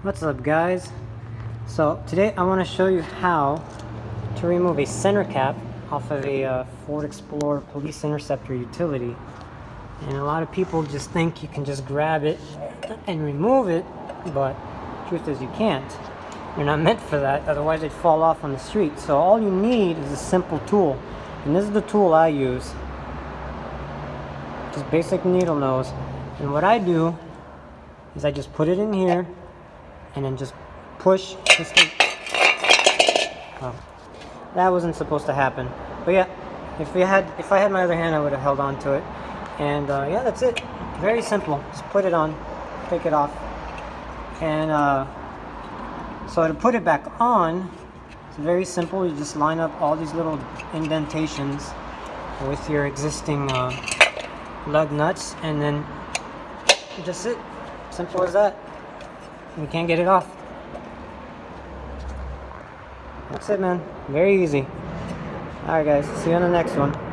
What's up, guys? So today I want to show you how to remove a center cap off of a Ford Explorer Police Interceptor utility. And a lot of people just think you can just grab it and remove it, but the truth is you can't. You're not meant for that, otherwise they'd fall off on the street. So all you need is a simple tool, and this is the tool I use. Just basic needle nose. And what I do is I just put it in here and then just push this thing. Oh, that wasn't supposed to happen, but yeah, if I had my other hand, I would have held on to it. And yeah, that's it. Very simple. Just put it on, take it off, and so to put it back on, it's very simple. You just line up all these little indentations with your existing lug nuts, and then just it. Simple as that. We can't get it off. That's it, man. Very easy. Alright, guys. See you on the next one.